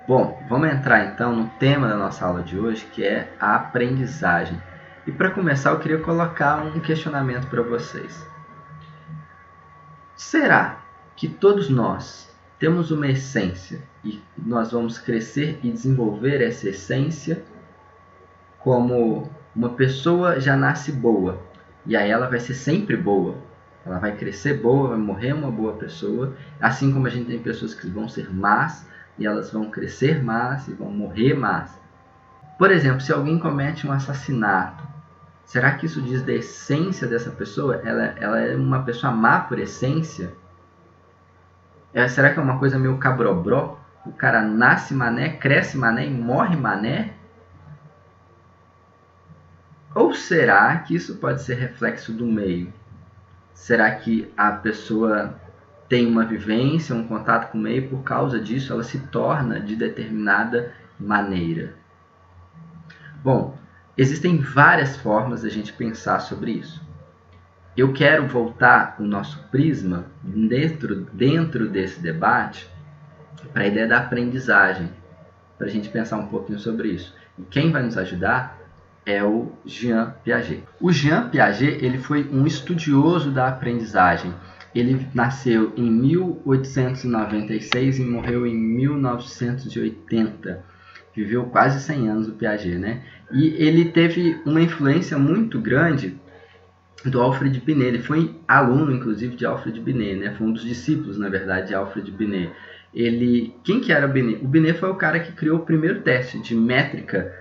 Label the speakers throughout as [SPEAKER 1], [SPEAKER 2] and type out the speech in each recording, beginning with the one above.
[SPEAKER 1] Bom, vamos entrar então no tema da nossa aula de hoje, que é a aprendizagem. E para começar, eu queria colocar um questionamento para vocês. Será que todos nós temos uma essência e nós vamos crescer e desenvolver essa essência como uma pessoa já nasce boa e aí ela vai ser sempre boa? Ela vai crescer boa, vai morrer uma boa pessoa, assim como a gente tem pessoas que vão ser más e elas vão crescer más e vão morrer más. Por exemplo, se alguém comete um assassinato, será que isso diz da essência dessa pessoa? Ela é uma pessoa má por essência? Será que é uma coisa meio cabrobró? O cara nasce mané, cresce mané e morre mané? Ou será que isso pode ser reflexo do meio? Será que a pessoa tem uma vivência, um contato com o meio, e por causa disso ela se torna de determinada maneira? Bom, existem várias formas de a gente pensar sobre isso. Eu quero voltar o nosso prisma dentro desse debate para a ideia da aprendizagem, para a gente pensar um pouquinho sobre isso. E quem vai nos ajudar é o Jean Piaget. O Jean Piaget ele foi um estudioso da aprendizagem. Ele nasceu em 1896 e morreu em 1980. Viveu quase 100 anos o Piaget, né? E ele teve uma influência muito grande do Alfred Binet. Ele foi aluno, inclusive, de Alfred Binet, né? Foi um dos discípulos, na verdade, de Alfred Binet. Quem que era o Binet? O Binet foi o cara que criou o primeiro teste de métrica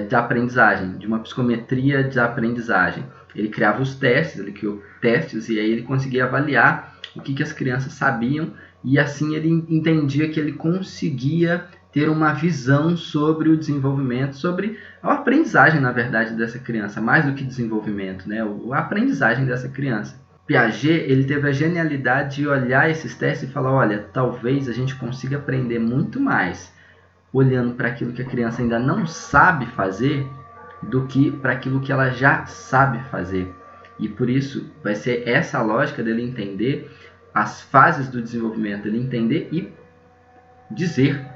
[SPEAKER 1] de aprendizagem, de uma psicometria de aprendizagem. Ele criava os testes, ele criou testes e aí ele conseguia avaliar o que as crianças sabiam e assim ele entendia que ele conseguia ter uma visão sobre o desenvolvimento, sobre a aprendizagem, na verdade, dessa criança, mais do que desenvolvimento, né? A aprendizagem dessa criança. Piaget ele teve a genialidade de olhar esses testes e falar, olha, talvez a gente consiga aprender muito mais olhando para aquilo que a criança ainda não sabe fazer do que para aquilo que ela já sabe fazer. E por isso vai ser essa a lógica dele entender as fases do desenvolvimento, ele entender e dizer,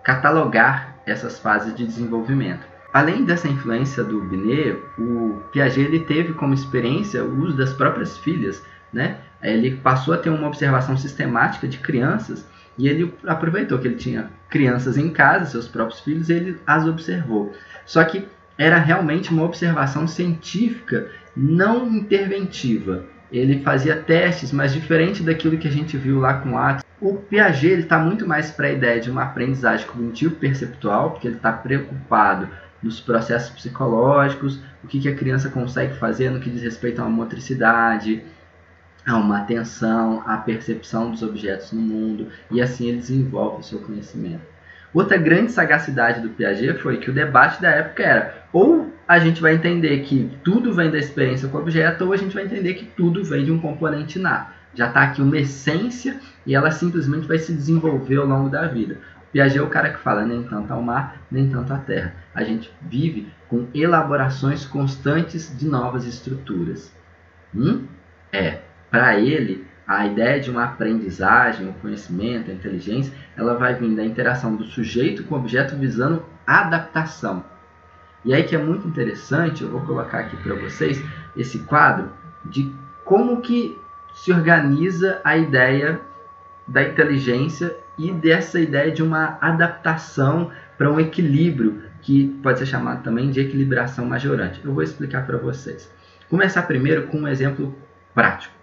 [SPEAKER 1] catalogar essas fases de desenvolvimento. Além dessa influência do Binet, o Piaget ele teve como experiência o uso das próprias filhas, né? Ele passou a ter uma observação sistemática de crianças e ele aproveitou que ele tinha crianças em casa, seus próprios filhos, e ele as observou. Só que era realmente uma observação científica, não interventiva. Ele fazia testes, mas diferente daquilo que a gente viu lá com Atlas. O Piaget está muito mais para a ideia de uma aprendizagem cognitivo-perceptual, porque ele está preocupado nos processos psicológicos, o que a criança consegue fazer no que diz respeito a uma motricidade, a uma atenção, a percepção dos objetos no mundo, e assim ele desenvolve o seu conhecimento. Outra grande sagacidade do Piaget foi que o debate da época era ou a gente vai entender que tudo vem da experiência com o objeto, ou a gente vai entender que tudo vem de um componente inato. Já está aqui uma essência e ela simplesmente vai se desenvolver ao longo da vida. Piaget é o cara que fala, nem tanto ao mar, nem tanto à terra. A gente vive com elaborações constantes de novas estruturas. Para ele, a ideia de uma aprendizagem, o conhecimento, a inteligência, ela vai vir da interação do sujeito com o objeto visando adaptação. E aí que é muito interessante, eu vou colocar aqui para vocês esse quadro de como que se organiza a ideia da inteligência e dessa ideia de uma adaptação para um equilíbrio, que pode ser chamado também de equilibração majorante. Eu vou explicar para vocês. Começar primeiro com um exemplo prático.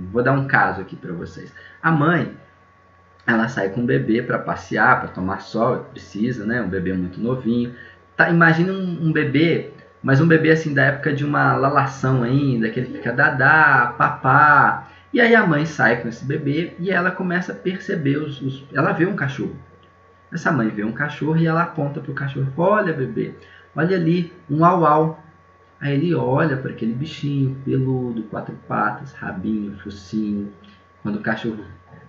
[SPEAKER 1] Vou dar um caso aqui para vocês. A mãe, ela sai com o bebê para passear, para tomar sol, precisa, né? Um bebê muito novinho. Imagina um bebê, mas um bebê assim da época de uma lalação ainda, que ele fica dadá, papá. E aí a mãe sai com esse bebê e ela começa a perceber ela vê um cachorro. Essa mãe vê um cachorro e ela aponta para o cachorro, olha bebê, olha ali, um au-au. Aí ele olha para aquele bichinho peludo, 4 patas, rabinho, focinho. Quando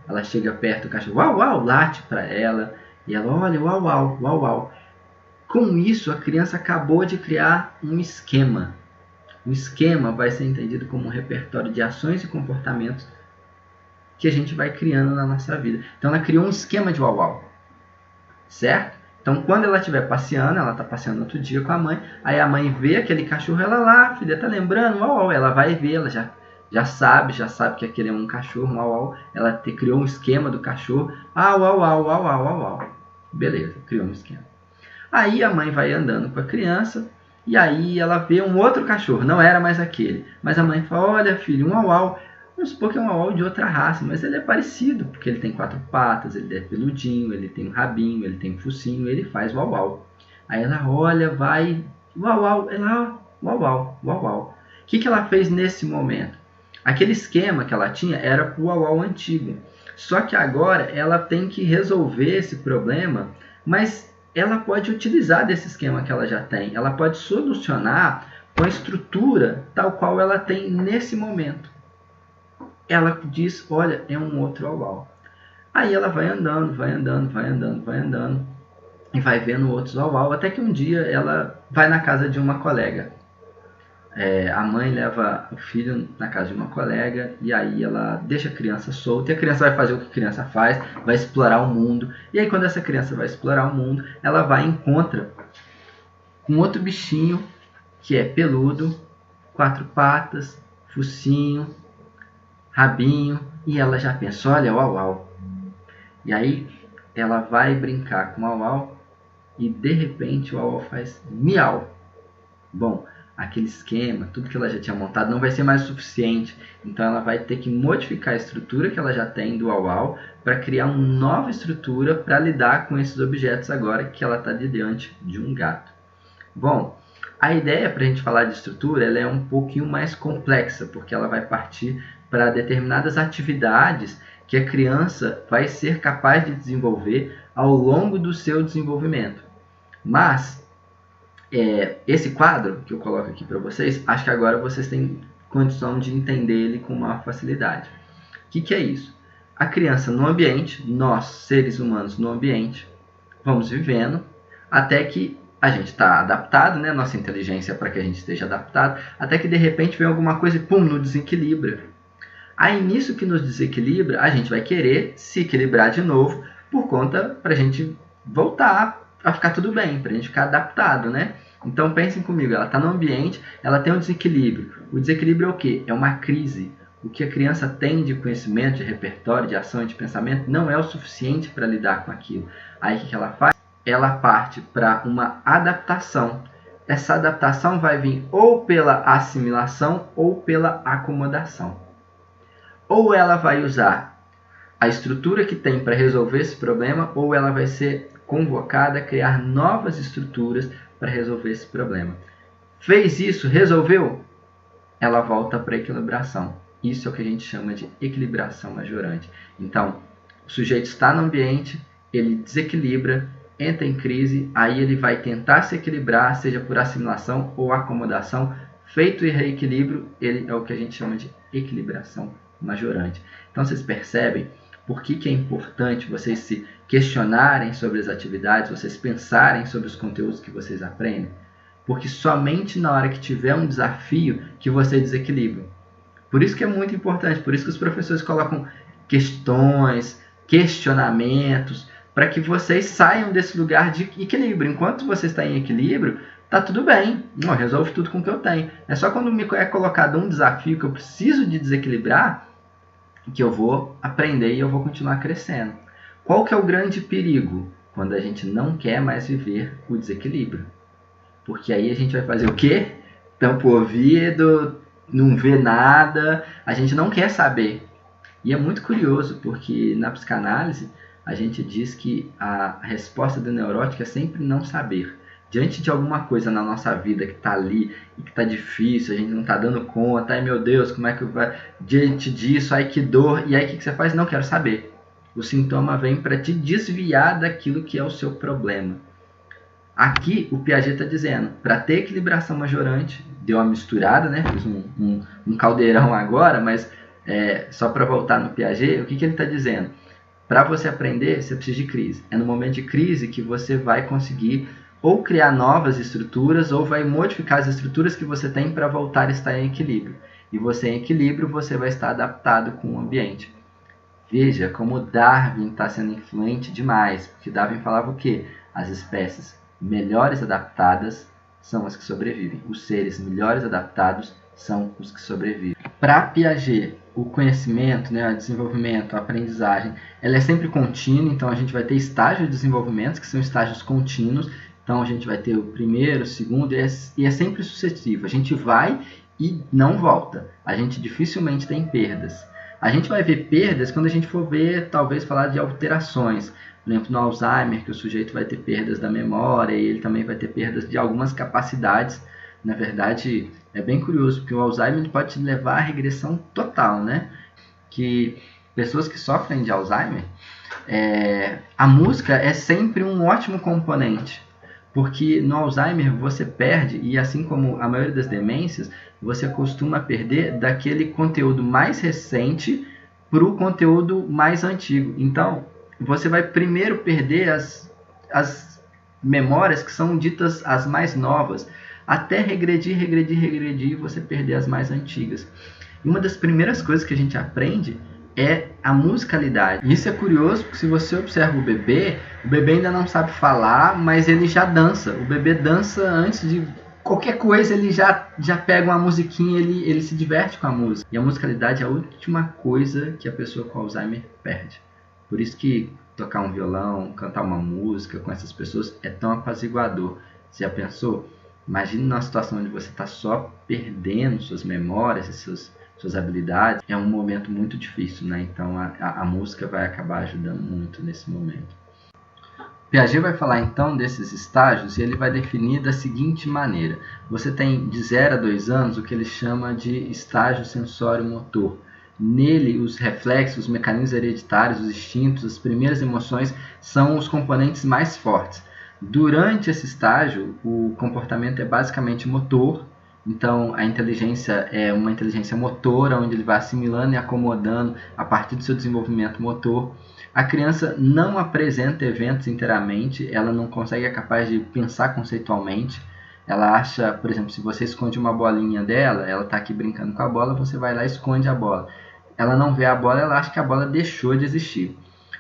[SPEAKER 1] ela chega perto, o cachorro uau-uau, late para ela. E ela olha, uau-uau, uau-uau. Com isso, a criança acabou de criar um esquema. O esquema vai ser entendido como um repertório de ações e comportamentos que a gente vai criando na nossa vida. Então ela criou um esquema de uau-uau. certo? Então, quando ela estiver passeando, ela está passeando outro dia com a mãe, aí a mãe vê aquele cachorro, ela lá, filha, tá lembrando? Uau, uau, ela vai ver, ela já sabe que aquele é um cachorro, uau, uau, ela criou um esquema do cachorro, uau, uau, uau, uau, uau, uau. Beleza, criou um esquema. Aí a mãe vai andando com a criança, e aí ela vê um outro cachorro, não era mais aquele, mas a mãe fala, olha filho, um uau, uau, vamos supor que é um uau de outra raça, mas ele é parecido, porque ele tem 4 patas, ele é peludinho, ele tem um rabinho, ele tem um focinho, ele faz uau, uau. Aí ela olha, vai, uau, uau, ela, uau, uau, uau, uau. O que ela fez nesse momento? Aquele esquema que ela tinha era para o uau, uau antigo, só que agora ela tem que resolver esse problema, mas ela pode utilizar desse esquema que ela já tem, ela pode solucionar com a estrutura tal qual ela tem nesse momento. Ela diz, olha, é um outro uau, uau. Aí ela vai andando, vai andando, vai andando, vai andando, e vai vendo outros uau, uau, até que um dia ela vai na casa de uma colega. A mãe leva o filho na casa de uma colega, e aí ela deixa a criança solta, e a criança vai fazer o que a criança faz, vai explorar o mundo. E aí quando essa criança vai explorar o mundo, ela vai e encontra um outro bichinho que é peludo, 4 patas, focinho, rabinho, e ela já pensa, olha, uau, uau. E aí ela vai brincar com o uau, uau, e de repente o uau, uau faz miau. Bom, aquele esquema, tudo que ela já tinha montado não vai ser mais suficiente, então ela vai ter que modificar a estrutura que ela já tem do uau, uau para criar uma nova estrutura para lidar com esses objetos agora que ela está diante de um gato. Bom, a ideia para a gente falar de estrutura ela é um pouquinho mais complexa, porque ela vai partir para determinadas atividades que a criança vai ser capaz de desenvolver ao longo do seu desenvolvimento. Mas esse quadro que eu coloco aqui para vocês, acho que agora vocês têm condição de entender ele com maior facilidade. O que é isso? A criança no ambiente, nós, seres humanos no ambiente, vamos vivendo até que a gente está adaptado, né? Nossa inteligência para que a gente esteja adaptado, até que de repente vem alguma coisa e pum, nos desequilibra. Aí nisso que nos desequilibra, a gente vai querer se equilibrar de novo por conta para a gente voltar a ficar tudo bem, para a gente ficar adaptado, né? Então pensem comigo, ela está no ambiente, ela tem um desequilíbrio. O desequilíbrio é o quê? É uma crise. O que a criança tem de conhecimento, de repertório, de ação e de pensamento não é o suficiente para lidar com aquilo. Aí o que ela faz? Ela parte para uma adaptação. Essa adaptação vai vir ou pela assimilação ou pela acomodação. Ou ela vai usar a estrutura que tem para resolver esse problema, ou ela vai ser convocada a criar novas estruturas para resolver esse problema. Fez isso, resolveu? Ela volta para a equilibração. Isso é o que a gente chama de equilibração majorante. Então, o sujeito está no ambiente, ele desequilibra, entra em crise, aí ele vai tentar se equilibrar, seja por assimilação ou acomodação. Feito o reequilíbrio, ele é o que a gente chama de equilibração majorante. Então, vocês percebem por que é importante vocês se questionarem sobre as atividades, vocês pensarem sobre os conteúdos que vocês aprendem? Porque somente na hora que tiver um desafio que você desequilibra. Por isso que é muito importante, por isso que os professores colocam questões, questionamentos, para que vocês saiam desse lugar de equilíbrio. Enquanto você está em equilíbrio, tá tudo bem, eu resolvo tudo com o que eu tenho. É só quando me é colocado um desafio que eu preciso de desequilibrar, que eu vou aprender e eu vou continuar crescendo. Qual que é o grande perigo? Quando a gente não quer mais viver o desequilíbrio. Porque aí a gente vai fazer o quê? Tampa o ouvido, não vê nada, a gente não quer saber. E é muito curioso, porque na psicanálise a gente diz que a resposta do neurótico é sempre não saber. Diante de alguma coisa na nossa vida que está ali e que está difícil, a gente não está dando conta, ai meu Deus, como é que vai? Diante disso, ai que dor, e aí o que você faz? Não quero saber. O sintoma vem para te desviar daquilo que é o seu problema. Aqui o Piaget está dizendo, para ter equilibração majorante, deu uma misturada, né? Fiz um caldeirão agora, mas só para voltar no Piaget, o que ele está dizendo? Para você aprender, você precisa de crise. É no momento de crise que você vai conseguir ou criar novas estruturas, ou vai modificar as estruturas que você tem para voltar a estar em equilíbrio. E você em equilíbrio, você vai estar adaptado com o ambiente. Veja como Darwin está sendo influente demais, porque Darwin falava o quê? As espécies melhores adaptadas são as que sobrevivem. Os seres melhores adaptados são os que sobrevivem. Para Piaget, o conhecimento, né, o desenvolvimento, a aprendizagem, ela é sempre contínua, então a gente vai ter estágios de desenvolvimento, que são estágios contínuos. Então a gente vai ter o primeiro, o segundo, e é sempre sucessivo. A gente vai e não volta. A gente dificilmente tem perdas. A gente vai ver perdas quando a gente for ver, talvez, falar de alterações. Por exemplo, no Alzheimer, que o sujeito vai ter perdas da memória e ele também vai ter perdas de algumas capacidades. Na verdade, é bem curioso, porque o Alzheimer pode te levar à regressão total, né? Que pessoas que sofrem de Alzheimer, a música é sempre um ótimo componente. Porque no Alzheimer você perde, e assim como a maioria das demências, você costuma perder daquele conteúdo mais recente para o conteúdo mais antigo. Então, você vai primeiro perder as memórias que são ditas as mais novas, até regredir e você perder as mais antigas. E uma das primeiras coisas que a gente aprende é a musicalidade. Isso é curioso, porque se você observa o bebê ainda não sabe falar, mas ele já dança. O bebê dança antes de qualquer coisa, ele já pega uma musiquinha, ele se diverte com a música. E a musicalidade é a última coisa que a pessoa com Alzheimer perde. Por isso que tocar um violão, cantar uma música com essas pessoas é tão apaziguador. Você já pensou? Imagine numa situação onde você está só perdendo suas memórias e suas habilidades. É um momento muito difícil, né? Então a música vai acabar ajudando muito nesse momento. Piaget vai falar então desses estágios e ele vai definir da seguinte maneira. Você tem de 0 a 2 anos o que ele chama de estágio sensório-motor. Nele, os reflexos, os mecanismos hereditários, os instintos, as primeiras emoções são os componentes mais fortes. Durante esse estágio, o comportamento é basicamente motor. Então, a inteligência é uma inteligência motora, onde ele vai assimilando e acomodando a partir do seu desenvolvimento motor. A criança não apresenta eventos inteiramente, ela não consegue, é capaz de pensar conceitualmente. Ela acha, por exemplo, se você esconde uma bolinha dela, ela está aqui brincando com a bola, você vai lá e esconde a bola. Ela não vê a bola, ela acha que a bola deixou de existir.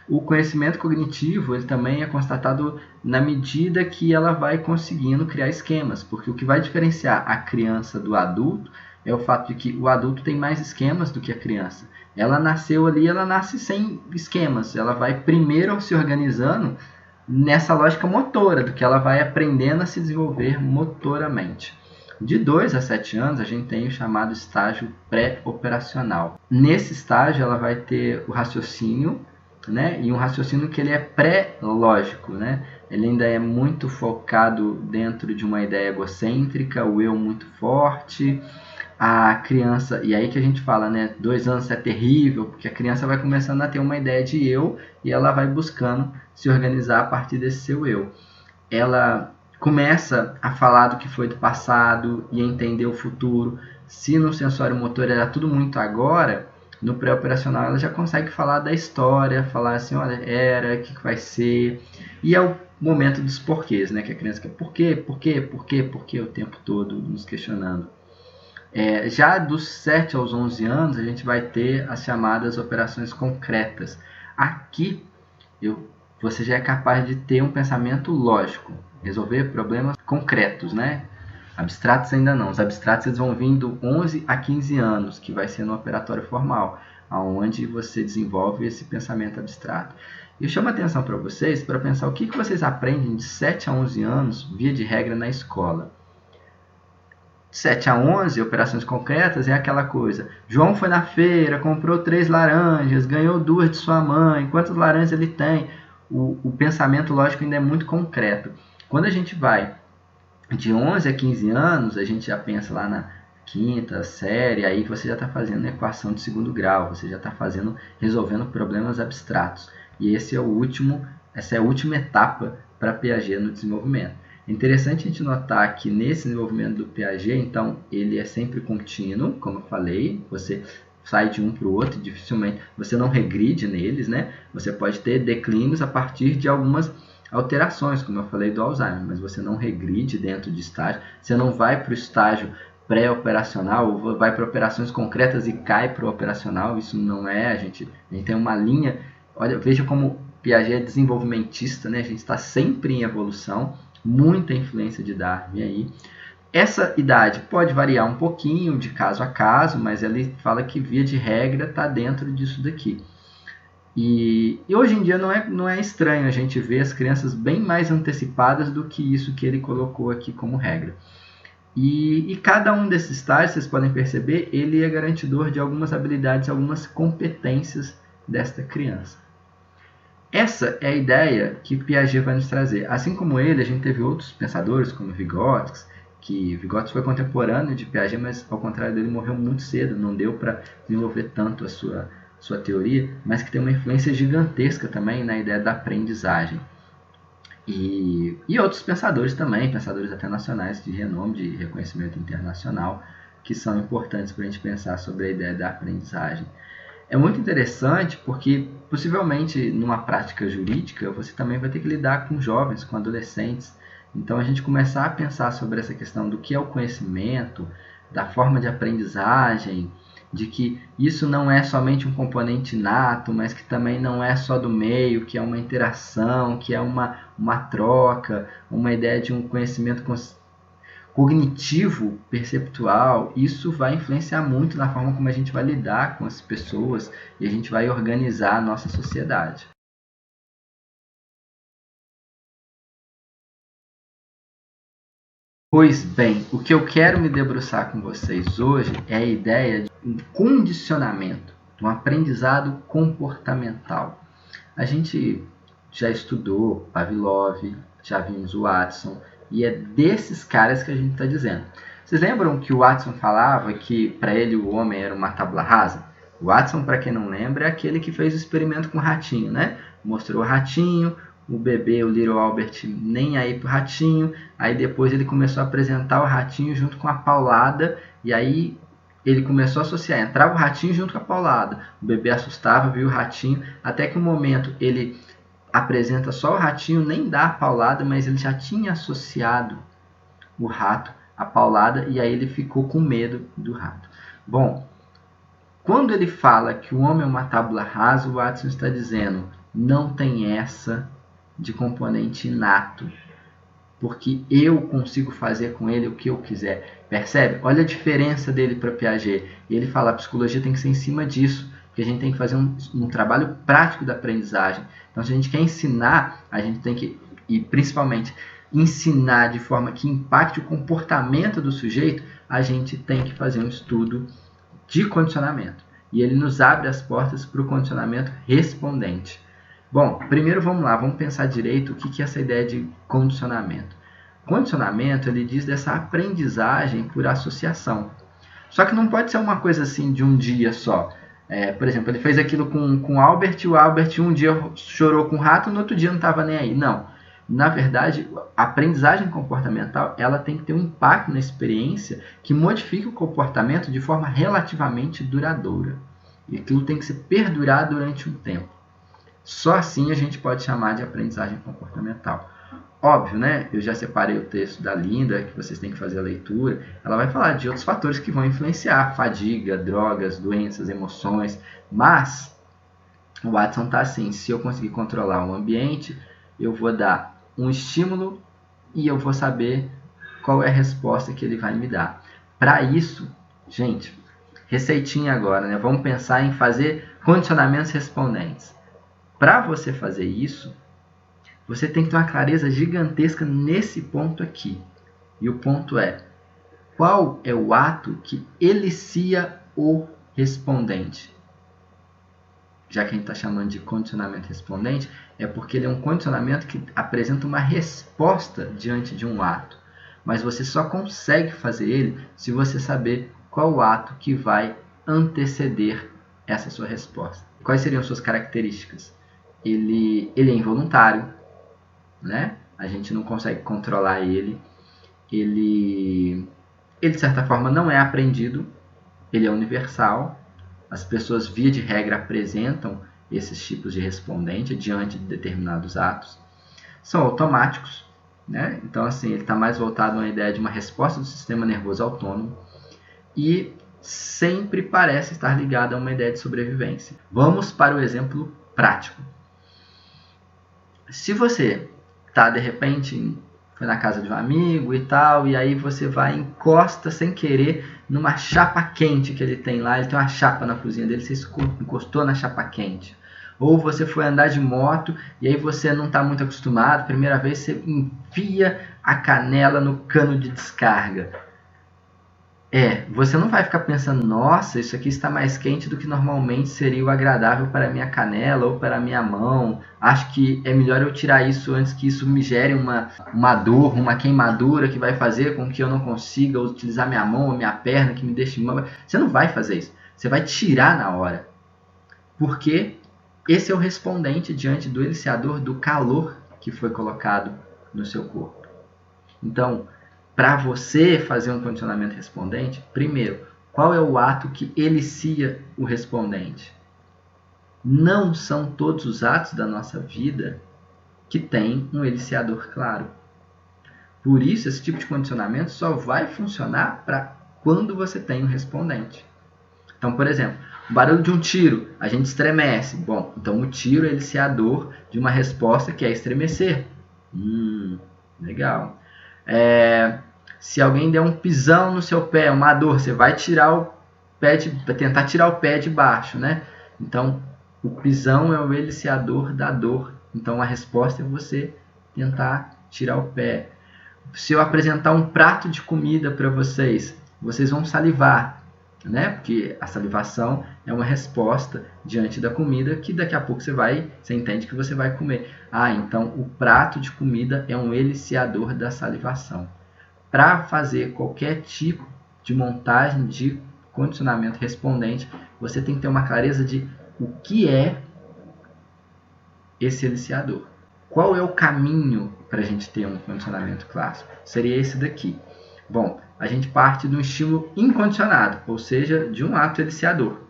[SPEAKER 1] O conhecimento cognitivo ele também é constatado na medida que ela vai conseguindo criar esquemas, porque o que vai diferenciar a criança do adulto é o fato de que o adulto tem mais esquemas do que a criança. Ela nasceu ali, ela nasce sem esquemas, ela vai primeiro se organizando nessa lógica motora, do que ela vai aprendendo a se desenvolver motoramente. De 2 a 7 anos, a gente tem o chamado estágio pré-operacional. Nesse estágio, ela vai ter o raciocínio, né? E um raciocínio que ele é pré-lógico, né? Ele ainda é muito focado dentro de uma ideia egocêntrica, o eu muito forte. A criança, e aí que a gente fala, né? 2 anos é terrível, porque a criança vai começando a ter uma ideia de eu e ela vai buscando se organizar a partir desse seu eu. Ela começa a falar do que foi do passado e a entender o futuro. Se no sensório motor era tudo muito agora, no pré-operacional ela já consegue falar da história, falar assim, olha, o que vai ser. E é o momento dos porquês, né? Que a criança quer por quê o tempo todo nos questionando. Já dos 7 aos 11 anos, a gente vai ter as chamadas operações concretas. Aqui, você já é capaz de ter um pensamento lógico, resolver problemas concretos, né? Abstratos ainda não. Os abstratos eles vão vir do 11 a 15 anos, que vai ser no operatório formal, onde você desenvolve esse pensamento abstrato. E eu chamo a atenção para vocês para pensar o que vocês aprendem de 7 a 11 anos, via de regra, na escola. 7 a 11, operações concretas, é aquela coisa. João foi na feira, comprou 3 laranjas, ganhou 2 de sua mãe, quantas laranjas ele tem? O pensamento lógico ainda é muito concreto. Quando a gente vai de 11 a 15 anos, a gente já pensa lá na quinta série, aí você já está fazendo equação de segundo grau, você já está resolvendo problemas abstratos. E essa é a última etapa para Piaget no desenvolvimento. É interessante a gente notar que nesse desenvolvimento do Piaget, então, ele é sempre contínuo, como eu falei, você sai de um para o outro, dificilmente, você não regride neles, né? Você pode ter declínios a partir de algumas alterações, como eu falei do Alzheimer, mas você não regride dentro de estágio, você não vai para o estágio pré-operacional, ou vai para operações concretas e cai para o operacional. Isso não é, a gente tem uma linha. Olha, veja como Piaget é desenvolvimentista, né? A gente está sempre em evolução, muita influência de Darwin aí. Essa idade pode variar um pouquinho de caso a caso, mas ele fala que via de regra está dentro disso daqui. E hoje em dia não é estranho a gente ver as crianças bem mais antecipadas do que isso que ele colocou aqui como regra. E cada um desses estágios, vocês podem perceber, ele é garantidor de algumas habilidades, algumas competências desta criança. Essa é a ideia que Piaget vai nos trazer. Assim como ele, a gente teve outros pensadores, como Vygotsky, que Vygotsky foi contemporâneo de Piaget, mas ao contrário dele morreu muito cedo, não deu para desenvolver tanto a sua teoria, mas que tem uma influência gigantesca também na ideia da aprendizagem. E outros pensadores também, pensadores até nacionais de renome, de reconhecimento internacional, que são importantes para a gente pensar sobre a ideia da aprendizagem. É muito interessante porque, possivelmente, numa prática jurídica, você também vai ter que lidar com jovens, com adolescentes. Então, a gente começar a pensar sobre essa questão do que é o conhecimento, da forma de aprendizagem, de que isso não é somente um componente inato, mas que também não é só do meio, que é uma interação, que é uma troca, uma ideia de um conhecimento cognitivo, perceptual. Isso vai influenciar muito na forma como a gente vai lidar com as pessoas e a gente vai organizar a nossa sociedade. Pois bem, o que eu quero me debruçar com vocês hoje é a ideia de um condicionamento, de um aprendizado comportamental. A gente já estudou Pavlov, já vimos o Watson, e é desses caras que a gente está dizendo. Vocês lembram que o Watson falava que para ele o homem era uma tábua rasa? O Watson, para quem não lembra, é aquele que fez o experimento com o ratinho, né? Mostrou o ratinho, o bebê, o Little Albert, nem aí pro ratinho. Aí depois ele começou a apresentar o ratinho junto com a paulada. E aí ele começou a associar. Entrava o ratinho junto com a paulada. O bebê assustava, viu o ratinho. Até que um momento ele apresenta só o ratinho, nem dá a paulada, mas ele já tinha associado o rato à paulada. E aí ele ficou com medo do rato. Bom, quando ele fala que o homem é uma tábua rasa, o Watson está dizendo: não tem essa de componente inato, porque eu consigo fazer com ele o que eu quiser. Percebe? Olha a diferença dele para Piaget. E ele fala: a psicologia tem que ser em cima disso, porque a gente tem que fazer um trabalho prático da aprendizagem. Então, se a gente quer ensinar, a gente tem que, e principalmente, ensinar de forma que impacte o comportamento do sujeito, a gente tem que fazer um estudo de condicionamento. E ele nos abre as portas para o condicionamento respondente. Bom, primeiro vamos lá, vamos pensar direito o que é essa ideia de condicionamento. Condicionamento, ele diz dessa aprendizagem por associação. Só que não pode ser uma coisa assim de um dia só. Por exemplo, ele fez aquilo com o Albert um dia chorou com o rato, no outro dia não estava nem aí. Não. Na verdade, a aprendizagem comportamental ela tem que ter um impacto na experiência que modifique o comportamento de forma relativamente duradoura. E aquilo tem que se perdurar durante um tempo. Só assim a gente pode chamar de aprendizagem comportamental. Óbvio, né? Eu já separei o texto da Linda, que vocês têm que fazer a leitura. Ela vai falar de outros fatores que vão influenciar: fadiga, drogas, doenças, emoções. Mas o Watson está assim: se eu conseguir controlar o ambiente, eu vou dar um estímulo e eu vou saber qual é a resposta que ele vai me dar. Para isso, gente, receitinha agora, né? Vamos pensar em fazer condicionamentos respondentes. Para você fazer isso, você tem que ter uma clareza gigantesca nesse ponto aqui. E o ponto é: qual é o ato que elicia o respondente? Já que a gente está chamando de condicionamento respondente, é porque ele é um condicionamento que apresenta uma resposta diante de um ato. Mas você só consegue fazer ele se você saber qual o ato que vai anteceder essa sua resposta. Quais seriam suas características? Ele é involuntário, né? A gente não consegue controlar ele. Ele de certa forma não é aprendido, ele é universal. As pessoas via de regra apresentam esses tipos de respondente diante de determinados atos. São automáticos, né? Então assim, ele está mais voltado a uma ideia de uma resposta do sistema nervoso autônomo. e sempre parece estar ligado a uma ideia de sobrevivência. Vamos para o exemplo prático. Se você está, de repente, foi na casa de um amigo e tal, e aí você vai e encosta sem querer numa chapa quente que ele tem lá, ele tem uma chapa na cozinha dele, você encostou na chapa quente. Ou você foi andar de moto e aí você não está muito acostumado, primeira vez você enfia a canela no cano de descarga. Você não vai ficar pensando, nossa, isso aqui está mais quente do que normalmente seria o agradável para a minha canela ou para a minha mão. Acho que é melhor eu tirar isso antes que isso me gere uma dor, uma queimadura que vai fazer com que eu não consiga utilizar minha mão ou minha perna, que me deixe mal. Você não vai fazer isso. Você vai tirar na hora. Porque esse é o respondente diante do eliciador do calor que foi colocado no seu corpo. Então, para você fazer um condicionamento respondente, primeiro, qual é o ato que elicia o respondente? Não são todos os atos da nossa vida que têm um eliciador claro. Por isso, esse tipo de condicionamento só vai funcionar para quando você tem um respondente. Então, por exemplo, o barulho de um tiro, a gente estremece. Bom, então o tiro é eliciador de uma resposta que é estremecer. Legal. Se alguém der um pisão no seu pé, uma dor, você vai tirar o pé tentar tirar o pé de baixo, né? Então, o pisão é o eliciador da dor. Então, a resposta é você tentar tirar o pé. Se eu apresentar um prato de comida para vocês, vocês vão salivar, né? Porque a salivação é uma resposta diante da comida que daqui a pouco você entende que você vai comer. Então o prato de comida é um eliciador da salivação. Para fazer qualquer tipo de montagem de condicionamento respondente, você tem que ter uma clareza de o que é esse eliciador. Qual é o caminho para a gente ter um condicionamento clássico? Seria esse daqui. Bom, a gente parte de um estímulo incondicionado, ou seja, de um ato eliciador.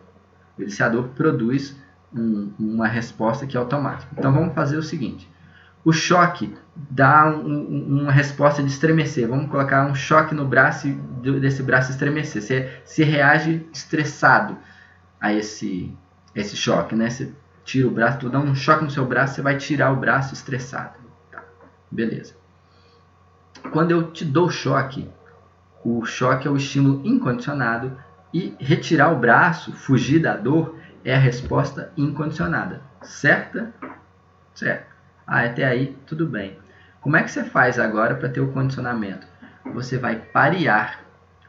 [SPEAKER 1] O eliciador produz uma resposta que é automática. Então vamos fazer o seguinte. O choque dá uma resposta de estremecer. Vamos colocar um choque no braço e desse braço estremecer. Você reage estressado a esse choque, né? Você tira o braço, tu dá um choque no seu braço, você vai tirar o braço estressado. Tá, beleza. Quando eu te dou choque, o choque é o estímulo incondicionado e retirar o braço, fugir da dor, é a resposta incondicionada. Certa? Certo. Até aí, tudo bem. Como é que você faz agora para ter o condicionamento? Você vai parear,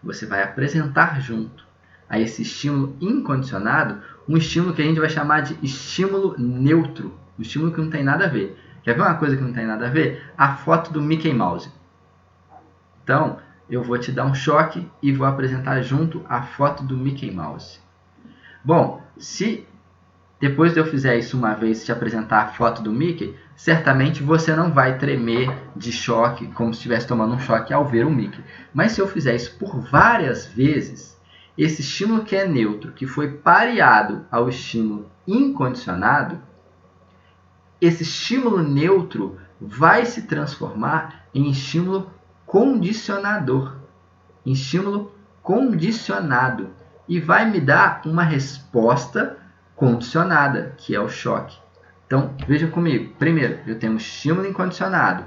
[SPEAKER 1] você vai apresentar junto a esse estímulo incondicionado um estímulo que a gente vai chamar de estímulo neutro, um estímulo que não tem nada a ver. Quer ver uma coisa que não tem nada a ver? A foto do Mickey Mouse. Então, eu vou te dar um choque e vou apresentar junto a foto do Mickey Mouse. Bom, se depois de eu fizer isso uma vez, te apresentar a foto do Mickey, certamente você não vai tremer de choque, como se estivesse tomando um choque ao ver o Mickey. Mas se eu fizer isso por várias vezes, esse estímulo que é neutro, que foi pareado ao estímulo incondicionado, esse estímulo neutro vai se transformar em estímulo condicionador, estímulo condicionado, e vai me dar uma resposta condicionada, que é o choque. Então, veja comigo. Primeiro, eu tenho um estímulo incondicionado,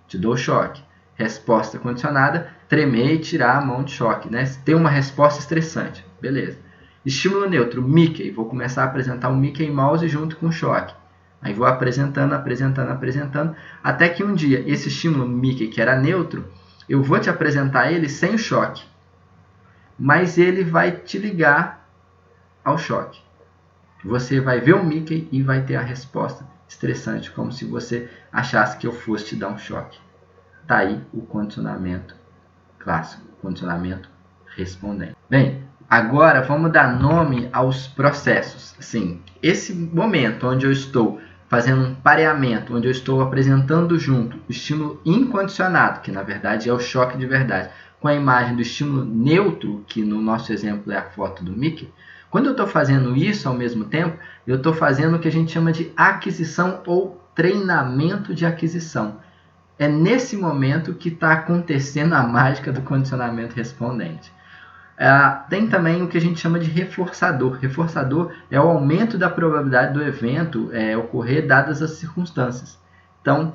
[SPEAKER 1] te dou choque. Resposta condicionada, tremer e tirar a mão de choque, né? Tem uma resposta estressante, beleza. Estímulo neutro, Mickey. Vou começar a apresentar o Mickey Mouse junto com o choque. Aí vou apresentando, até que um dia esse estímulo Mickey, que era neutro, eu vou te apresentar ele sem o choque. Mas ele vai te ligar ao choque. Você vai ver o Mickey e vai ter a resposta estressante, como se você achasse que eu fosse te dar um choque. Está aí o condicionamento clássico, condicionamento respondente. Bem, agora vamos dar nome aos processos. Assim, esse momento onde eu estou fazendo um pareamento, onde eu estou apresentando junto o estímulo incondicionado, que na verdade é o choque de verdade, com a imagem do estímulo neutro, que no nosso exemplo é a foto do Mickey. Quando eu estou fazendo isso ao mesmo tempo, eu estou fazendo o que a gente chama de aquisição ou treinamento de aquisição. É nesse momento que está acontecendo a mágica do condicionamento respondente. Tem também o que a gente chama de reforçador. Reforçador é o aumento da probabilidade do evento ocorrer dadas as circunstâncias. Então,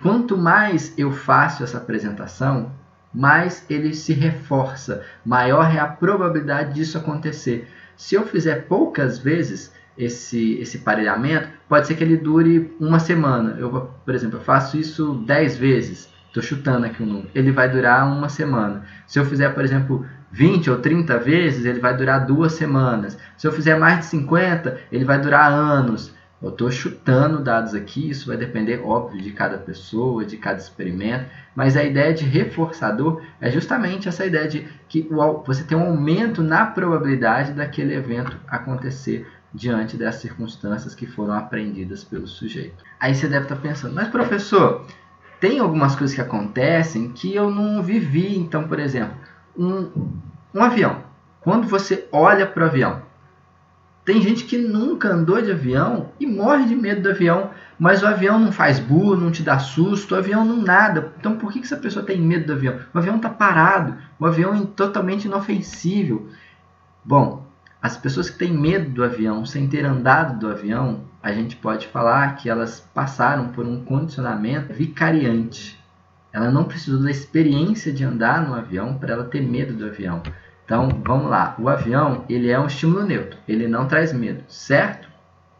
[SPEAKER 1] quanto mais eu faço essa apresentação, mais ele se reforça, maior é a probabilidade disso acontecer. Se eu fizer poucas vezes esse parelhamento, pode ser que ele dure uma semana. Por exemplo, eu faço isso 10 vezes, estou chutando aqui o número, ele vai durar uma semana. Se eu fizer, por exemplo, 20 ou 30 vezes, ele vai durar 2 semanas. Se eu fizer mais de 50, ele vai durar anos. Eu estou chutando dados aqui, isso vai depender, óbvio, de cada pessoa, de cada experimento, mas a ideia de reforçador é justamente essa ideia de que você tem um aumento na probabilidade daquele evento acontecer diante das circunstâncias que foram aprendidas pelo sujeito. Aí você deve estar pensando, mas professor, tem algumas coisas que acontecem que eu não vivi. Então, por exemplo, um avião. Quando você olha para o avião, tem gente que nunca andou de avião e morre de medo do avião, mas o avião não faz burro, não te dá susto, o avião não nada. Então por que essa pessoa tem medo do avião? O avião está parado, o avião é totalmente inofensivo. Bom, as pessoas que têm medo do avião sem ter andado do avião, a gente pode falar que elas passaram por um condicionamento vicariante. Ela não precisou da experiência de andar no avião para ela ter medo do avião. Então, vamos lá. O avião, ele é um estímulo neutro. Ele não traz medo, certo?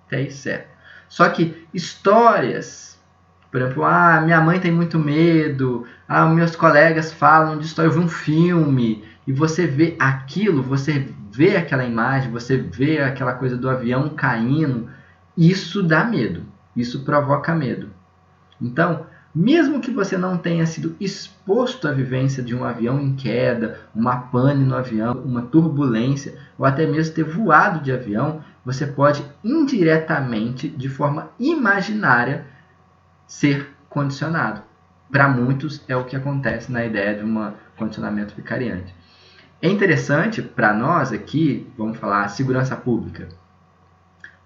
[SPEAKER 1] Até aí, certo. Só que histórias, por exemplo, minha mãe tem muito medo, meus colegas falam de história, eu vi um filme, e você vê aquilo, você vê aquela imagem, você vê aquela coisa do avião caindo, isso dá medo, isso provoca medo. Então, mesmo que você não tenha sido exposto à vivência de um avião em queda, uma pane no avião, uma turbulência, ou até mesmo ter voado de avião, você pode indiretamente, de forma imaginária, ser condicionado. Para muitos é o que acontece na ideia de um condicionamento vicariante. É interessante para nós aqui, vamos falar segurança pública.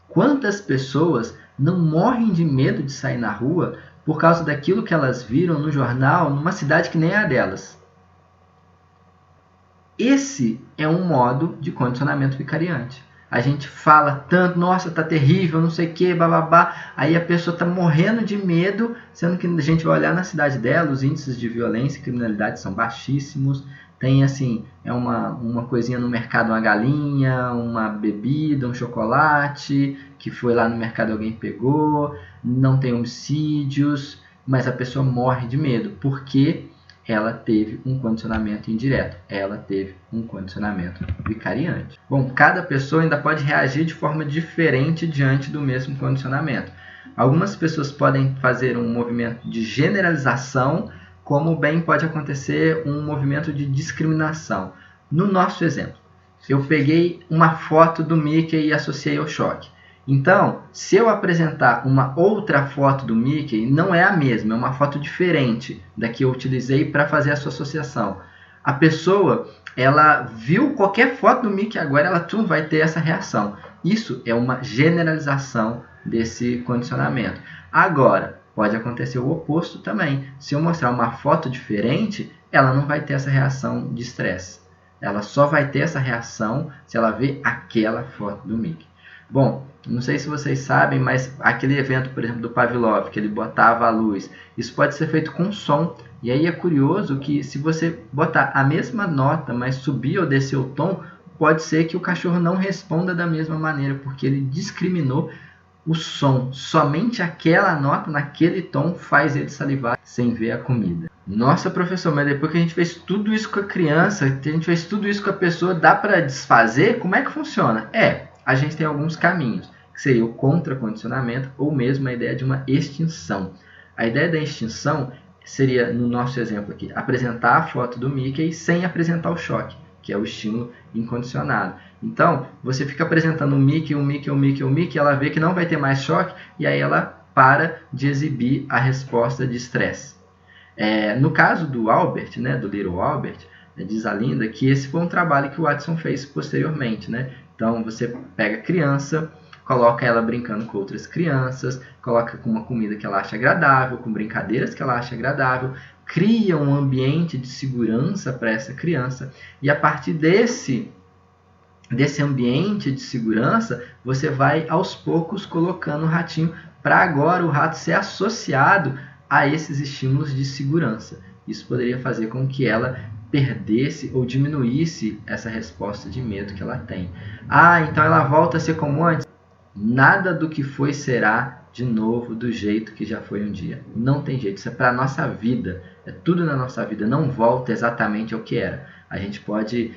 [SPEAKER 1] Quantas pessoas não morrem de medo de sair na rua por causa daquilo que elas viram no jornal numa cidade que nem é a delas? Esse é um modo de condicionamento vicariante. A gente fala tanto, nossa, tá terrível, não sei o que, bababá. Aí a pessoa tá morrendo de medo, sendo que a gente vai olhar na cidade dela, os índices de violência e criminalidade são baixíssimos. Tem assim, uma coisinha no mercado, uma galinha, uma bebida, um chocolate, que foi lá no mercado alguém pegou, não tem homicídios, mas a pessoa morre de medo, porque ela teve um condicionamento indireto, ela teve um condicionamento vicariante. Bom, cada pessoa ainda pode reagir de forma diferente diante do mesmo condicionamento. Algumas pessoas podem fazer um movimento de generalização, como bem pode acontecer um movimento de discriminação. No nosso exemplo, eu peguei uma foto do Mickey e associei ao choque. Então, se eu apresentar uma outra foto do Mickey, não é a mesma, é uma foto diferente da que eu utilizei para fazer a sua associação. A pessoa, ela viu qualquer foto do Mickey agora, ela vai ter essa reação. Isso é uma generalização desse condicionamento. Agora, pode acontecer o oposto também. Se eu mostrar uma foto diferente, ela não vai ter essa reação de estresse. Ela só vai ter essa reação se ela ver aquela foto do Mickey. Bom, não sei se vocês sabem, mas aquele evento, por exemplo, do Pavlov, que ele botava a luz, isso pode ser feito com som. E aí é curioso que se você botar a mesma nota, mas subir ou descer o tom, pode ser que o cachorro não responda da mesma maneira, porque ele discriminou o som. Somente aquela nota, naquele tom, faz ele salivar sem ver a comida. Nossa, professor, mas depois que a gente fez tudo isso com a criança, que a gente fez tudo isso com a pessoa, dá para desfazer? Como é que funciona? A gente tem alguns caminhos, que seria o contracondicionamento ou mesmo a ideia de uma extinção. A ideia da extinção seria, no nosso exemplo aqui, apresentar a foto do Mickey sem apresentar o choque, que é o estímulo incondicionado. Então, você fica apresentando o Mickey, ela vê que não vai ter mais choque e aí ela para de exibir a resposta de estresse. No caso do Albert, né, do Little Albert, diz a Linda que esse foi um trabalho que o Watson fez posteriormente, né? Então, você pega a criança, coloca ela brincando com outras crianças, coloca com uma comida que ela acha agradável, com brincadeiras que ela acha agradável, cria um ambiente de segurança para essa criança, e a partir desse ambiente de segurança, você vai aos poucos colocando o ratinho para agora o rato ser associado a esses estímulos de segurança. Isso poderia fazer com que ela perdesse ou diminuísse essa resposta de medo que ela tem. Então ela volta a ser como antes? Nada do que foi será de novo do jeito que já foi um dia. Não tem jeito, isso é para a nossa vida, é tudo na nossa vida, não volta exatamente ao que era. A gente pode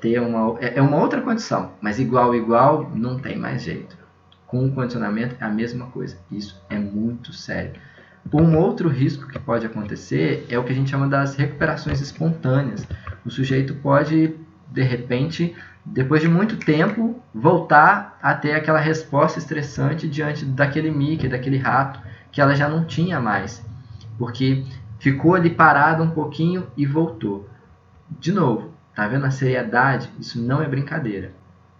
[SPEAKER 1] ter uma outra condição, mas igual não tem mais jeito. Com o condicionamento é a mesma coisa, isso é muito sério. Um outro risco que pode acontecer é o que a gente chama das recuperações espontâneas. O sujeito pode, de repente, depois de muito tempo, voltar a ter aquela resposta estressante diante daquele Mickey, daquele rato, que ela já não tinha mais, porque ficou ali parado um pouquinho e voltou. De novo, tá vendo a seriedade? Isso não é brincadeira.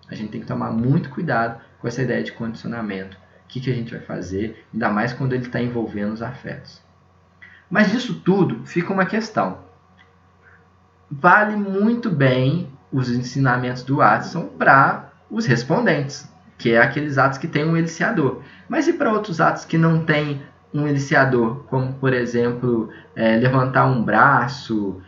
[SPEAKER 1] A gente tem que tomar muito cuidado com essa ideia de condicionamento. O que a gente vai fazer, ainda mais quando ele está envolvendo os afetos. Mas disso tudo fica uma questão. Vale muito bem os ensinamentos do Watson para os respondentes, que é aqueles atos que têm um eliciador. Mas e para outros atos que não têm um eliciador, como, por exemplo, levantar um braço,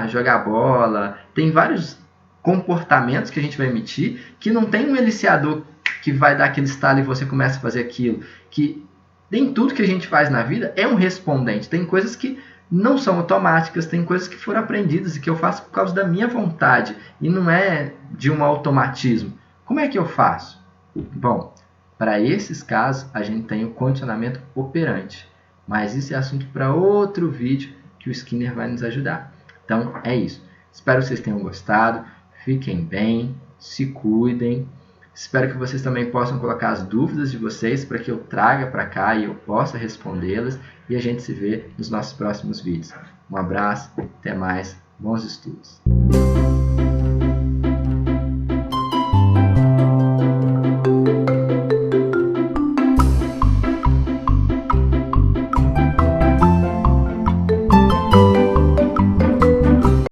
[SPEAKER 1] jogar bola? Tem vários comportamentos que a gente vai emitir que não tem um eliciador que vai dar aquele estalo e você começa a fazer aquilo. Que nem tudo que a gente faz na vida é um respondente. Tem coisas que não são automáticas, tem coisas que foram aprendidas e que eu faço por causa da minha vontade e não é de um automatismo. Como é que eu faço? Bom, para esses casos a gente tem o condicionamento operante, mas isso é assunto para outro vídeo que o Skinner vai nos ajudar. Então é isso. Espero que vocês tenham gostado, fiquem bem, se cuidem. Espero que vocês também possam colocar as dúvidas de vocês para que eu traga para cá e eu possa respondê-las. E a gente se vê nos nossos próximos vídeos. Um abraço, até mais, bons estudos!